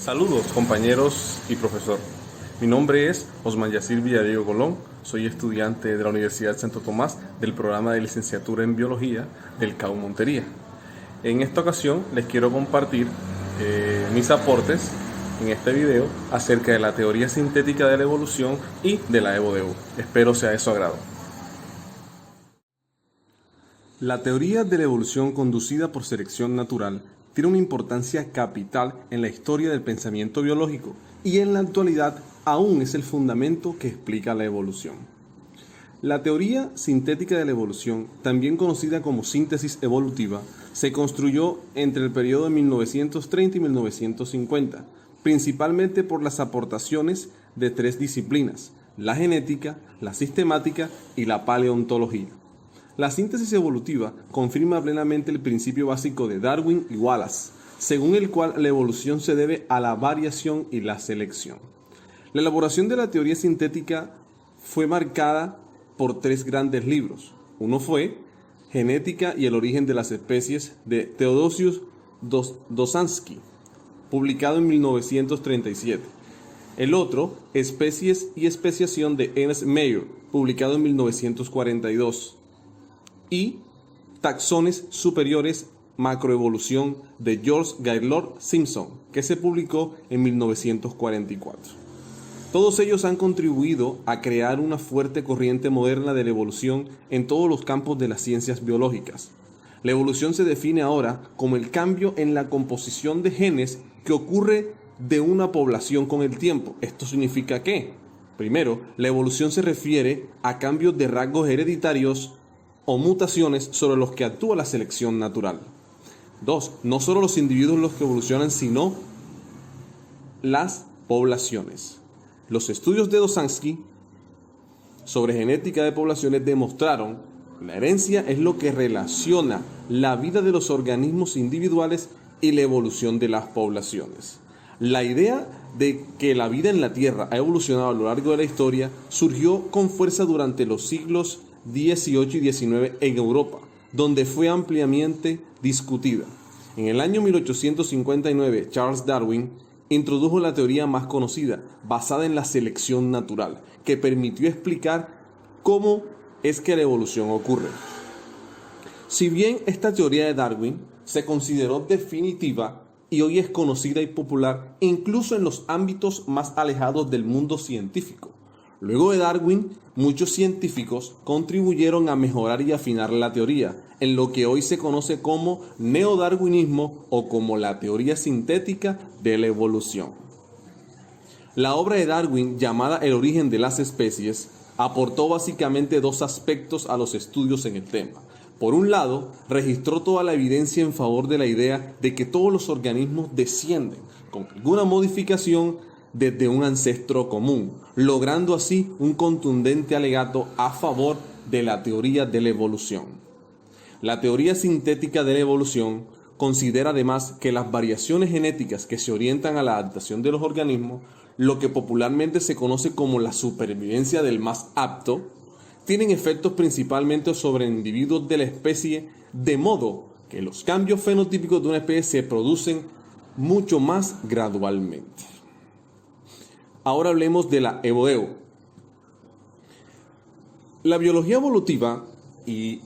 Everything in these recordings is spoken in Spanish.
Saludos compañeros y profesor. Mi nombre es Osman Yacir Villadiego Colón, soy estudiante de la Universidad Santo Tomás del programa de licenciatura en Biología del CAU Montería. En esta ocasión les quiero compartir mis aportes en este video acerca de la teoría sintética de la evolución y de la EvoDevo. Espero sea de su agrado. La teoría de la evolución conducida por selección natural tiene una importancia capital en la historia del pensamiento biológico y en la actualidad aún es el fundamento que explica la evolución. La teoría sintética de la evolución, también conocida como síntesis evolutiva, se construyó entre el periodo de 1930 y 1950, principalmente por las aportaciones de tres disciplinas: la genética, la sistemática y la paleontología. La síntesis evolutiva confirma plenamente el principio básico de Darwin y Wallace, según el cual la evolución se debe a la variación y la selección. La elaboración de la teoría sintética fue marcada por tres grandes libros. Uno fue Genética y el origen de las especies, de Theodosius Dosansky, publicado en 1937. El otro, Especies y especiación, de Ernst Mayr, publicado en 1942. Y Taxones superiores, macroevolución, de George Gaylord Simpson, que se publicó en 1944. Todos ellos han contribuido a crear una fuerte corriente moderna de la evolución en todos los campos de las ciencias biológicas. La evolución se define ahora como el cambio en la composición de genes que ocurre de una población con el tiempo. Esto significa que, primero, la evolución se refiere a cambios de rasgos hereditarios o mutaciones sobre los que actúa la selección natural. 2. No solo los individuos los que evolucionan, sino las poblaciones. Los estudios de Dosansky sobre genética de poblaciones demostraron que la herencia es lo que relaciona la vida de los organismos individuales y la evolución de las poblaciones. La idea de que la vida en la Tierra ha evolucionado a lo largo de la historia surgió con fuerza durante los siglos XVIII y XIX en Europa, donde fue ampliamente discutida. En el año 1859, Charles Darwin introdujo la teoría más conocida, basada en la selección natural, que permitió explicar cómo es que la evolución ocurre. Si bien esta teoría de Darwin se consideró definitiva y hoy es conocida y popular incluso en los ámbitos más alejados del mundo científico, luego de Darwin, muchos científicos contribuyeron a mejorar y afinar la teoría, en lo que hoy se conoce como neodarwinismo o como la teoría sintética de la evolución. La obra de Darwin, llamada El origen de las especies, aportó básicamente dos aspectos a los estudios en el tema. Por un lado, registró toda la evidencia en favor de la idea de que todos los organismos descienden, con alguna modificación, desde un ancestro común, logrando así un contundente alegato a favor de la teoría de la evolución. La teoría sintética de la evolución considera además que las variaciones genéticas que se orientan a la adaptación de los organismos, lo que popularmente se conoce como la supervivencia del más apto, tienen efectos principalmente sobre individuos de la especie, de modo que los cambios fenotípicos de una especie se producen mucho más gradualmente. Ahora hablemos de la EvoDevo. La biología evolutiva y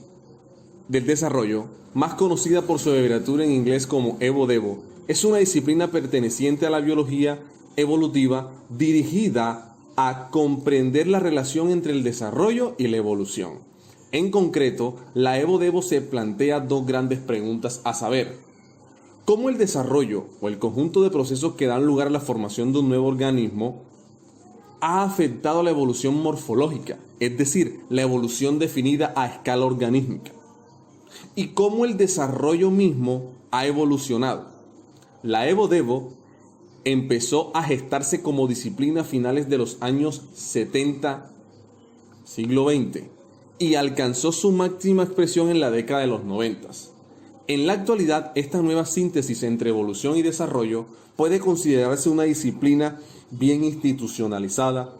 del desarrollo, más conocida por su abreviatura en inglés como EvoDevo, es una disciplina perteneciente a la biología evolutiva dirigida a comprender la relación entre el desarrollo y la evolución. En concreto, la EvoDevo se plantea dos grandes preguntas, a saber: ¿cómo el desarrollo o el conjunto de procesos que dan lugar a la formación de un nuevo organismo ha afectado la evolución morfológica, es decir, la evolución definida a escala organísmica? ¿Y cómo el desarrollo mismo ha evolucionado? La EvoDevo empezó a gestarse como disciplina a finales de los años 70, siglo XX, y alcanzó su máxima expresión en la década de los 90. En la actualidad, esta nueva síntesis entre evolución y desarrollo puede considerarse una disciplina bien institucionalizada,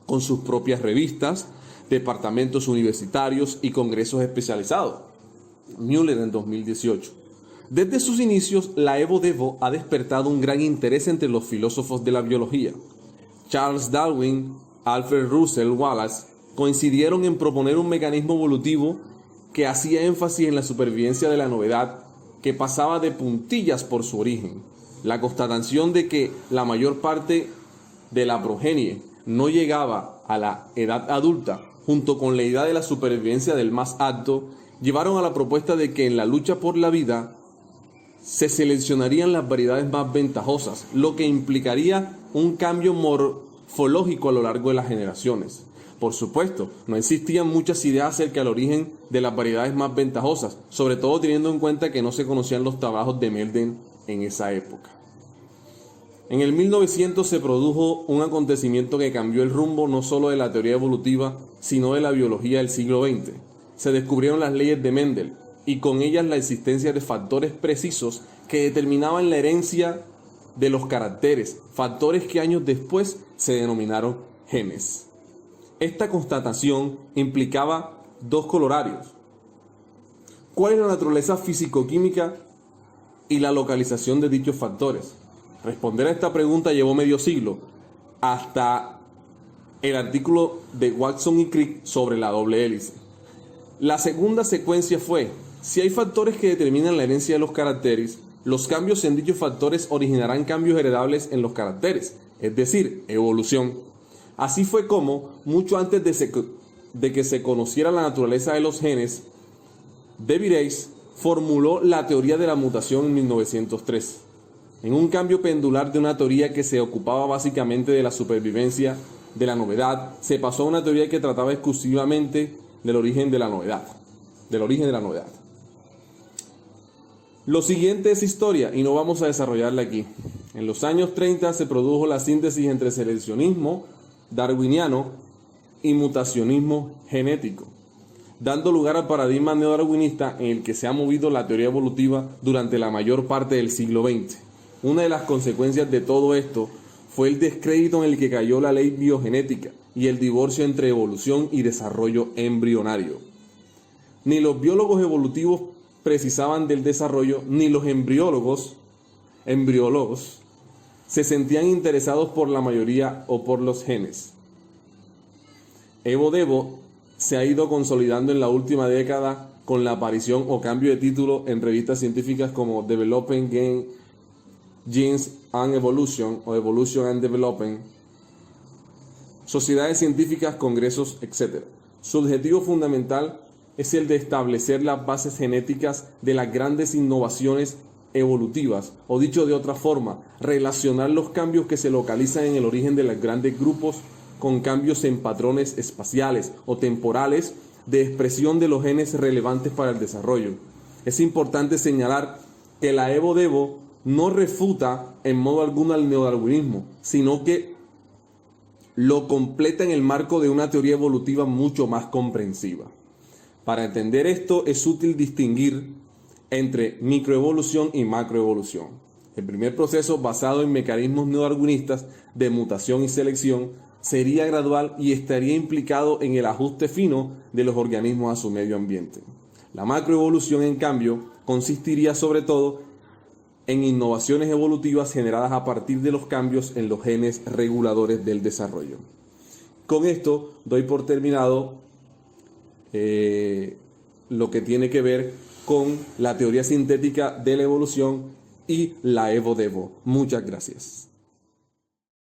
con sus propias revistas, departamentos universitarios y congresos especializados. Müller en 2018. Desde sus inicios, la Evo-Devo ha despertado un gran interés entre los filósofos de la biología. Charles Darwin, Alfred Russel Wallace coincidieron en proponer un mecanismo evolutivo que hacía énfasis en la supervivencia de la novedad, que pasaba de puntillas por su origen. La constatación de que la mayor parte de la progenie no llegaba a la edad adulta, junto con la idea de la supervivencia del más apto, llevaron a la propuesta de que en la lucha por la vida se seleccionarían las variedades más ventajosas, lo que implicaría un cambio morfológico a lo largo de las generaciones. Por supuesto, no existían muchas ideas acerca del origen de las variedades más ventajosas, sobre todo teniendo en cuenta que no se conocían los trabajos de Melden en esa época. En el 1900 se produjo un acontecimiento que cambió el rumbo no solo de la teoría evolutiva, sino de la biología del siglo XX. Se descubrieron las leyes de Mendel y con ellas la existencia de factores precisos que determinaban la herencia de los caracteres, factores que años después se denominaron genes. Esta constatación implicaba dos corolarios. ¿Cuál es la naturaleza físico-química y la localización de dichos factores? Responder a esta pregunta llevó medio siglo, hasta el artículo de Watson y Crick sobre la doble hélice. La segunda secuencia fue: si hay factores que determinan la herencia de los caracteres, los cambios en dichos factores originarán cambios heredables en los caracteres, es decir, evolución. Así fue como, mucho antes de que se conociera la naturaleza de los genes, de Vireis formuló la teoría de la mutación en 1903, en un cambio pendular de una teoría que se ocupaba básicamente de la supervivencia de la novedad, se pasó a una teoría que trataba exclusivamente del origen de la novedad. Lo siguiente es historia y no vamos a desarrollarla aquí. En los años 30 se produjo la síntesis entre seleccionismo darwiniano y mutacionismo genético, dando lugar al paradigma neodarwinista en el que se ha movido la teoría evolutiva durante la mayor parte del siglo XX. Una de las consecuencias de todo esto fue el descrédito en el que cayó la ley biogenética y el divorcio entre evolución y desarrollo embrionario. Ni los biólogos evolutivos precisaban del desarrollo, ni los embriólogos se sentían interesados por la mayoría o por los genes. Evo-Devo se ha ido consolidando en la última década con la aparición o cambio de título en revistas científicas como Developing Genes and Evolution o Evolution and Developing, sociedades científicas, congresos, etc. Su objetivo fundamental es el de establecer las bases genéticas de las grandes innovaciones evolutivas, o dicho de otra forma, relacionar los cambios que se localizan en el origen de los grandes grupos con cambios en patrones espaciales o temporales de expresión de los genes relevantes para el desarrollo. Es importante señalar que la Evo-Devo no refuta en modo alguno al neodarwinismo, sino que lo completa en el marco de una teoría evolutiva mucho más comprensiva. Para entender esto es útil distinguir entre microevolución y macroevolución. El primer proceso, basado en mecanismos neodarwinistas de mutación y selección, sería gradual y estaría implicado en el ajuste fino de los organismos a su medio ambiente. La macroevolución, en cambio, consistiría sobre todo en innovaciones evolutivas generadas a partir de los cambios en los genes reguladores del desarrollo. Con esto doy por terminado lo que tiene que ver con la teoría sintética de la evolución y la Evo-Devo. Muchas gracias.